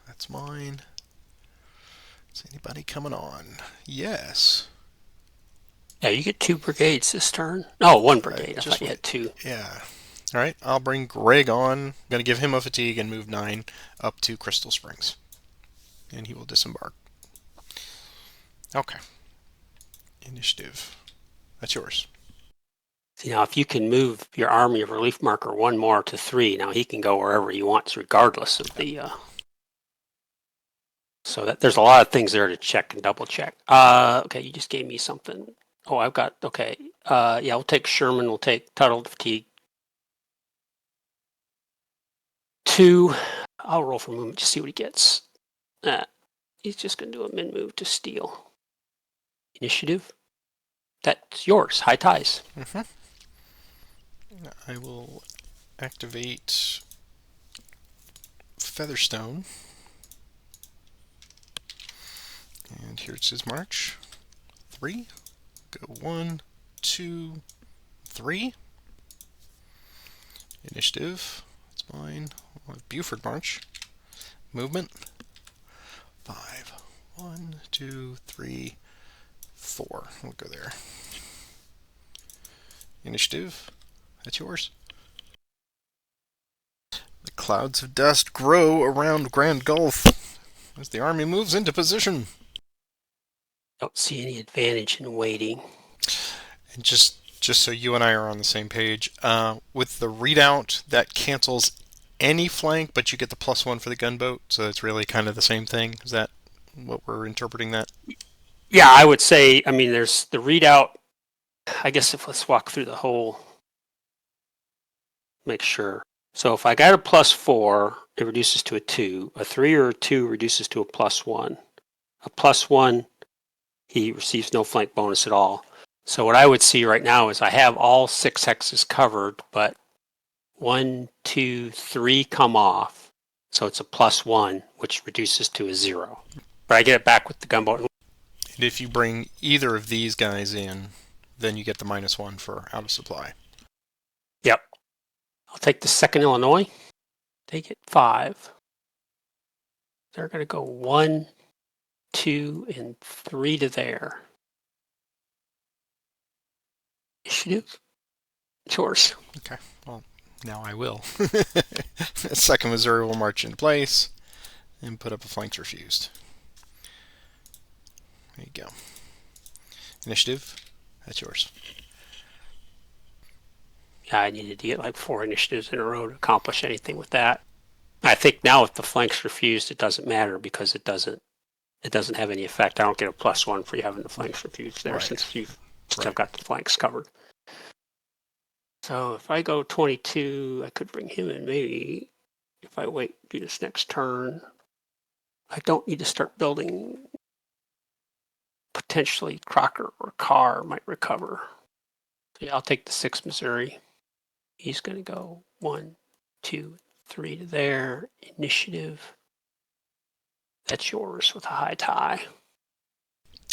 That's mine. Is anybody coming on? Yes. Yeah, you get 2 brigades this turn. Oh, 1 brigade. I Just thought you had 2. yeah. All right, I'll bring Greg on. I'm going to give him a fatigue and move 9 up to Crystal Springs. And he will disembark. Okay. Initiative. That's yours. See, now if you can move your army of relief marker 1 more to 3, now he can go wherever he wants regardless of the... So that there's a lot of things there to check and double check. Okay, you just gave me something. Oh, I've got... Okay. Yeah, we'll take Sherman. We'll take Tuttle Fatigue. 2. I'll roll for movement to see what he gets. He's just going to do a min move to steal. Initiative. That's yours. High ties. Mm-hmm. I will activate Featherstone. And here's his march. 3. Go 1, 2, 3. Initiative. That's mine. Buford March. Movement. 5. 1, 2, 3, 4. We'll go there. Initiative. That's yours. The clouds of dust grow around Grand Gulf as the army moves into position. Don't see any advantage in waiting. And just so you and I are on the same page, with the readout, that cancels any flank, but you get the +1 for the gunboat, so it's really kind of the same thing. Is that what we're interpreting that? Yeah, I would say, I mean, there's the readout. I guess if let's walk through the whole, make sure. So if I got a +4, it reduces to a 2. A 3 or a 2 reduces to a +1. A +1, he receives no flank bonus at all. So what I would see right now is I have all 6 hexes covered, but 1, 2, 3 come off. So it's a +1, which reduces to a 0. But I get it back with the gunboat. And if you bring either of these guys in, then you get the -1 for out of supply. Yep. I'll take the 2nd Illinois. They get 5. They're going to go 1, 2, and 3 to there. Initiative. It's yours. Okay, well, now I will. Second Missouri will march into place and put up a flanks refused. There you go. Initiative, that's yours. Yeah, I needed to get like 4 initiatives in a row to accomplish anything with that. I think now if the flanks refused, it doesn't matter because it doesn't have any effect. I don't get a +1 for you having the flanks refused there, right, since you've right, got the flanks covered. So if I go 22, I could bring him in maybe if I wait, do this next turn. I don't need to start building. Potentially Crocker or Carr might recover. So yeah, I'll take the 6th Missouri. He's going to go 1, 2, 3 to there. Initiative. That's yours with a high tie.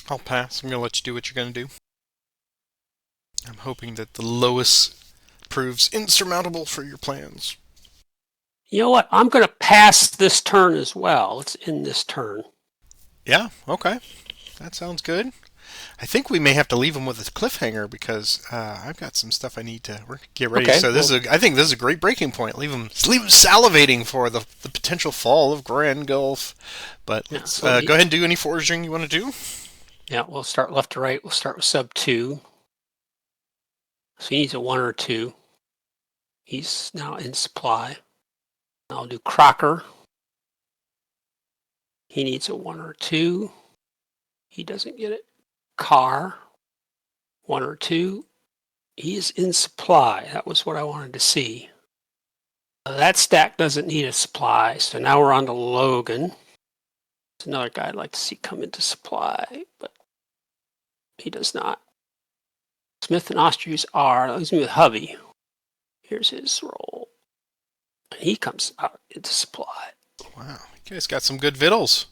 I'll pass. I'm going to let you do what you're going to do. I'm hoping that the lowest proves insurmountable for your plans. You know what? I'm going to pass this turn as well. Let's end this turn. Yeah, okay. That sounds good. I think we may have to leave him with a cliffhanger because I've got some stuff I need to get ready. Okay, so I think this is a great breaking point. Leave him salivating for the potential fall of Grand Gulf. But yeah, let's go ahead and do any foraging you want to do. Yeah, we'll start left to right. We'll start with sub 2. So he needs a 1 or 2. He's now in supply. I'll do Crocker. He needs a 1 or 2. He doesn't get it. Carr, 1 or 2. He is in supply. That was what I wanted to see. That stack doesn't need a supply. So now we're on to Logan. There's another guy I'd like to see come into supply, but he does not. Smith and Austrians are. Leaves me with Hovey. Here's his roll. And he comes out into supply. Wow, you guys got some good vittles.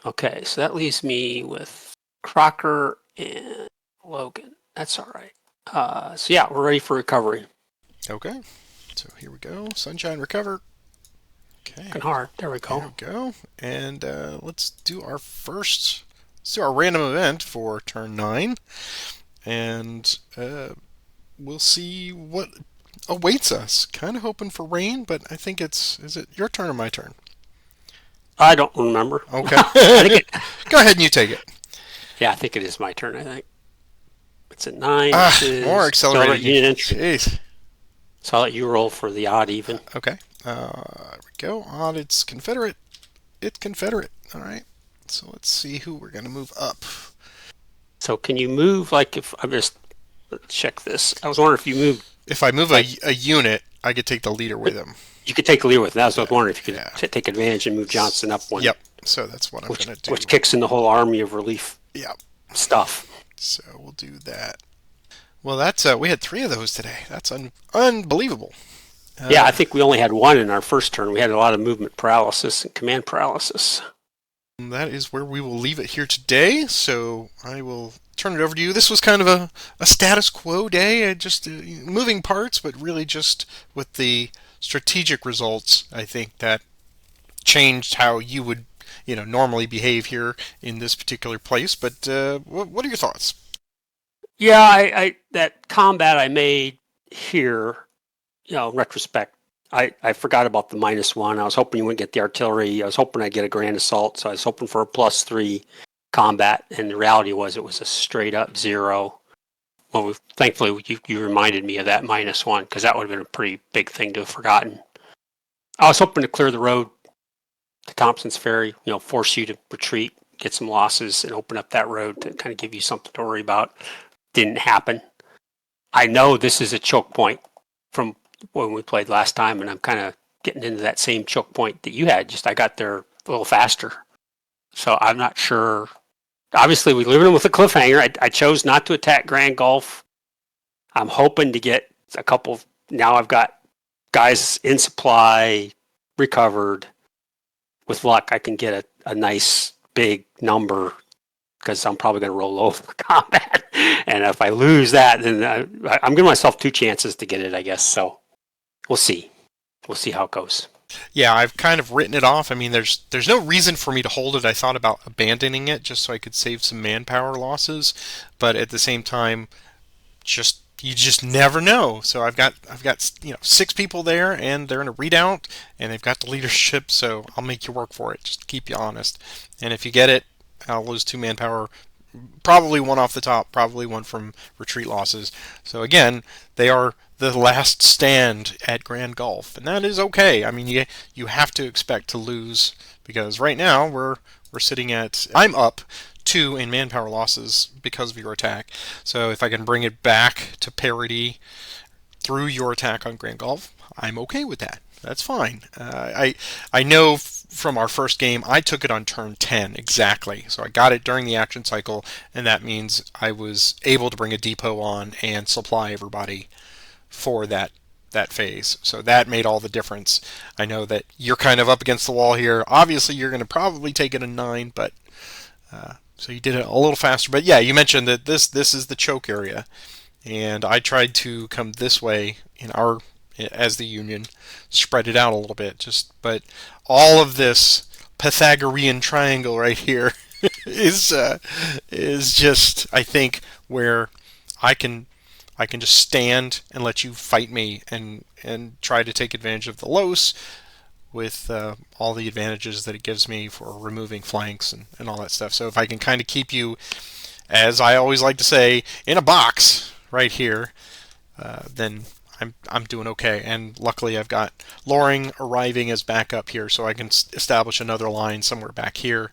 Okay, so that leaves me with Crocker and Logan. That's all right. So yeah, we're ready for recovery. Okay, so here we go. Sunshine recover. Okay, Working hard. There we there go. we go. And let's do our random event for turn 9. And we'll see what awaits us. Kind of hoping for rain, but I think is it your turn or my turn? I don't remember. Okay. I think Go ahead and you take it. yeah, I think it is my turn. I think it's at 9. Ah, This is more accelerated. unit entry. Jeez. So I'll let you roll for the odd even. Okay. There we go. On it's Confederate. It's Confederate. All right. So let's see who we're going to move up. So can you move like if I'm just check this? I was wondering if you moved. If I move Like, a unit, I could take the leader with him. you could take the lead with that. So I was wondering if you could Yeah. take advantage and move Johnson up one. Yep. So that's what I'm going to do. Which kicks in the whole army of relief Yep. stuff. So we'll do that. Well, that's we had 3 of those today. That's unbelievable. Yeah, I think we only had one in our first turn. We had a lot of movement paralysis and command paralysis. That is where we will leave it here today. So I will turn it over to you. This was kind of a status quo day, just moving parts, but really just with the strategic results, I think that changed how you would, normally behave here in this particular place. But what are your thoughts? Yeah, I that combat I made here, in retrospect, I forgot about the -1. I was hoping you wouldn't get the artillery. I was hoping I'd get a grand assault, so I was hoping for a +3 combat, and the reality was it was a straight up 0. Well, thankfully you reminded me of that -1 because that would have been a pretty big thing to have forgotten. I was hoping to clear the road to Thompson's Ferry, force you to retreat, get some losses, and open up that road to kind of give you something to worry about. Didn't happen. I know this is a choke point from when we played last time, and I'm kind of getting into that same choke point that you had. Just I got there a little faster, so I'm not sure. Obviously, we live in with a cliffhanger. I chose not to attack Grand Gulf. I'm hoping to get a couple. Now I've got guys in supply, recovered. With luck, I can get a nice big number because I'm probably going to roll over combat. And if I lose that, then I'm giving myself 2 chances to get it, I guess. So we'll see. We'll see how it goes. Yeah, I've kind of written it off. I mean, there's no reason for me to hold it. I thought about abandoning it just so I could save some manpower losses, but at the same time, you just never know. So I've got 6 people there, and they're in a redoubt, and they've got the leadership. So I'll make you work for it. Just to keep you honest. And if you get it, I'll lose 2 manpower. Probably 1 off the top. Probably 1 from retreat losses. So again, they are the last stand at Grand Gulf, and that is okay. I mean, you have to expect to lose because right now we're sitting at I'm up 2 in manpower losses because of your attack. So if I can bring it back to parity through your attack on Grand Gulf, I'm okay with that. That's fine. I know from our first game I took it on turn 10 exactly. So I got it during the action cycle, and that means I was able to bring a depot on and supply everybody for that phase. So that made all the difference. I know that you're kind of up against the wall here. Obviously, you're going to probably take it a 9, but so you did it a little faster. But yeah, you mentioned that this is the choke area, and I tried to come this way as the Union, spread it out a little bit. But all of this Pythagorean triangle right here is just, I think, where I can just stand and let you fight me and try to take advantage of the Los with all the advantages that it gives me for removing flanks and all that stuff. So if I can kind of keep you, as I always like to say, in a box right here, then I'm doing okay. And luckily I've got Loring arriving as backup here, so I can establish another line somewhere back here.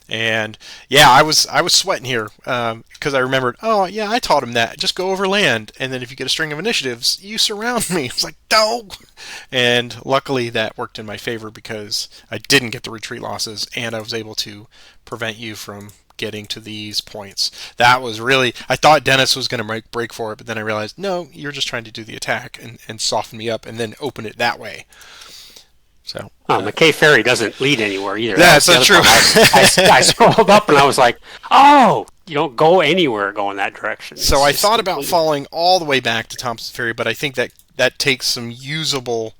And yeah, I was sweating here because I remembered. Oh yeah, I taught him that. Just go over land, and then if you get a string of initiatives, you surround me. I was like, no. And luckily that worked in my favor because I didn't get the retreat losses, and I was able to prevent you from getting to these points. That was really. I thought Dennis was going to break for it, but then I realized no, you're just trying to do the attack and soften me up, and then open it that way. So Oh, McKay Ferry doesn't lead anywhere either. That was that's the not other true. problem. I scrolled up and I was like, oh, you don't go anywhere going that direction. So It's I just thought about completely. following all the way back to Thompson Ferry, but I think that takes some usable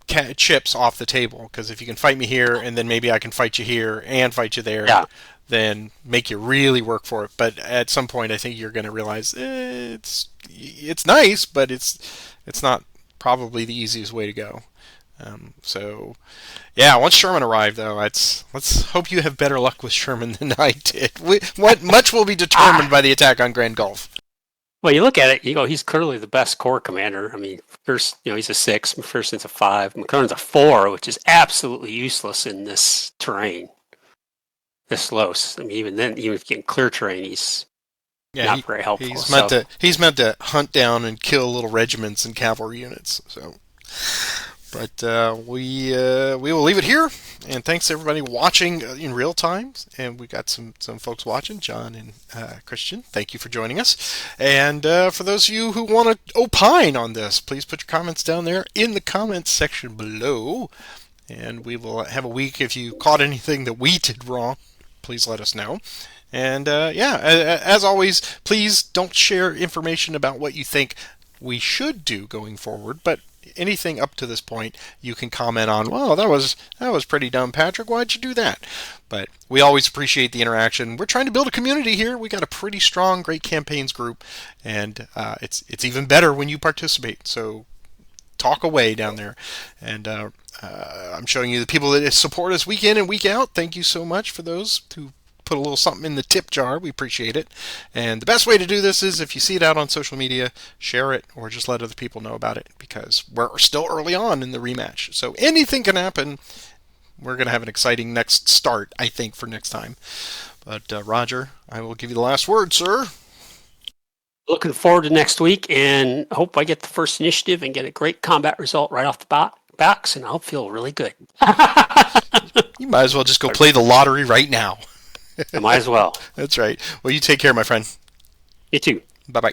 chips off the table. Because if you can fight me here, and then maybe I can fight you here and fight you there, Yeah. then make you really work for it. But at some point, I think you're going to realize it's nice, but it's not probably the easiest way to go. So yeah, once Sherman arrived, though, let's hope you have better luck with Sherman than I did. What much will be determined Ah, by the attack on Grand Gulf. well, you look at it, you go, he's clearly the best corps commander. I mean, first, he's a 6, McPherson's a 5, McClernand's a 4, which is absolutely useless in this terrain, this low. I mean, even then, even if you get clear terrain, he's Yeah, not very helpful. So, he's meant to hunt down and kill little regiments and cavalry units. So, but we will leave it here. And thanks to everybody watching in real time. And we got some folks watching, John and Christian. Thank you for joining us. And for those of you who want to opine on this, please put your comments down there in the comments section below. And we will have a week. If you caught anything that we did wrong, please let us know. And yeah, as always, please don't share information about what you think we should do going forward. But anything up to this point, you can comment on. Well, that was pretty dumb, Patrick. Why'd you do that? But we always appreciate the interaction. We're trying to build a community here. We got a pretty strong, great campaigns group, and it's even better when you participate. So talk away down there, and I'm showing you the people that support us week in and week out. Thank you so much for those who put a little something in the tip jar. We appreciate it. And the best way to do this is if you see it out on social media, share it or just let other people know about it because we're still early on in the rematch. So anything can happen. We're going to have an exciting next start, I think, for next time. But Roger, I will give you the last word, sir. looking forward to next week and hope I get the first initiative and get a great combat result right off the box, and I'll feel really good. You might as well just go play the lottery right now. I might as well. That's right. Well, you take care, my friend. You too. Bye bye.